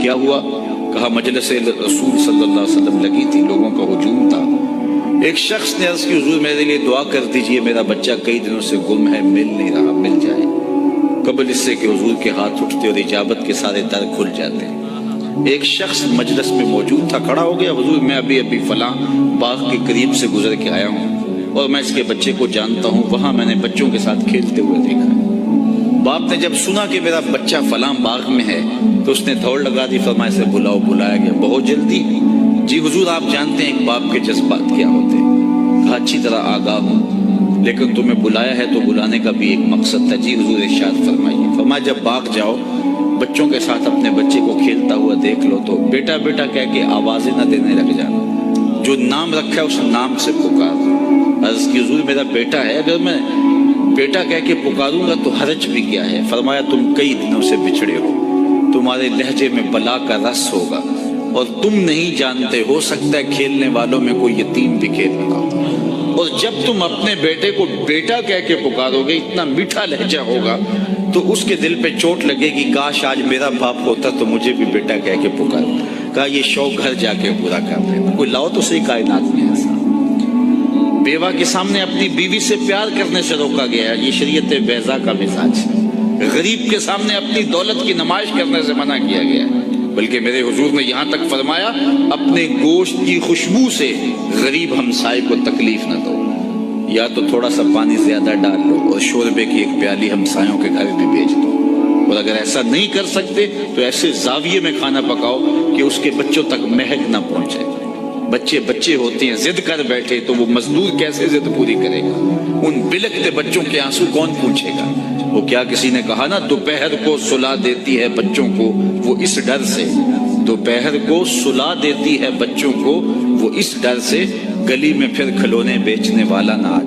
کیا ہوا؟ کہا مجلس رسول صلی اللہ علیہ وسلم لگی تھی، لوگوں کا ہجوم تھا۔ ایک شخص نے عرض کی حضور میرے لیے دعا کر دیجئے، میرا بچہ کئی دنوں سے گم ہے، مل نہیں رہا، مل جائے۔ قبل اس سے کہ حضور کے ہاتھ اٹھتے اور اجابت کے سارے در کھل جاتے۔ ایک شخص مجلس میں موجود تھا، کھڑا ہو گیا، حضور میں ابھی فلاں باغ کے قریب سے گزر کے آیا ہوں اور میں اس کے بچے کو جانتا ہوں، وہاں میں نے بچوں کے ساتھ کھیلتے ہوئے دیکھا۔ باپ نے جب سنا کہ میرا بچہ فلاں باغ میں ہے تو اس نے دوڑ لگا دی، فرمایا اسے بلاؤ۔ بلایا گیا، بہت جلدی۔ جی حضور آپ جانتے ہیں ایک باپ کے جذبات کیا ہوتے ہیں؟ کہا اچھی طرح آگاہ ہوں، لیکن تمہیں بلایا ہے تو بلانے کا بھی ایک مقصد تھا۔ جی حضور ارشاد فرمائیے۔ فرمایا جب باغ جاؤ بچوں کے ساتھ اپنے بچے کو کھیلتا ہوا دیکھ لو تو بیٹا بیٹا کہہ کے آوازیں نہ دینے لگ جانا، جو نام رکھا ہے اس نام سے پکار۔ عرض کی حضور میرا بیٹا ہے، اگر میں بیٹا کہہ کے پکاروں گا تو حرج بھی کیا ہے؟ فرمایا تم کئی دنوں سے بچھڑے ہو، تمہارے لہجے میں بلا کا رس ہوگا اور تم نہیں جانتے، ہو سکتا ہے کھیلنے والوں میں کوئی یتیم بھی کھیل رہا ہو، اور جب تم اپنے بیٹے کو بیٹا کہہ کے پکارو گے، اتنا میٹھا لہجہ ہوگا تو اس کے دل پہ چوٹ لگے گی، کاش آج میرا باپ ہوتا تو مجھے بھی بیٹا کہہ کے پکارو۔ کہا یہ شوق گھر جا کے پورا کر لینا، کوئی لاؤ تو صحیح کائنات میں ایسا۔ بیوہ کے سامنے اپنی بیوی سے پیار کرنے سے روکا گیا ہے، یہ شریعت بیضا کا مزاج ہے۔ غریب کے سامنے اپنی دولت کی نمائش کرنے سے منع کیا گیا ہے، بلکہ میرے حضور نے یہاں تک فرمایا اپنے گوشت کی خوشبو سے غریب ہمسائے کو تکلیف نہ دو، یا تو تھوڑا سا پانی زیادہ ڈال لو اور شوربے کی ایک پیالی ہمسایوں کے گھر بھی بھیج دو، اور اگر ایسا نہیں کر سکتے تو ایسے زاویے میں کھانا پکاؤ کہ اس کے بچوں تک مہک نہ پہنچے۔ بچے ہوتے ہیں ضد کر بیٹھے تو وہ مزدور کیسے ضد پوری کرے گا؟ ان بلکتے بچوں کے آنسو کون پوچھے گا؟ وہ کیا کسی نے کہا نا دوپہر کو سلا دیتی ہے بچوں کو وہ اس ڈر سے، دوپہر کو سلا دیتی ہے بچوں کو وہ اس ڈر سے، گلی میں پھر کھلونے بیچنے والا نہ آ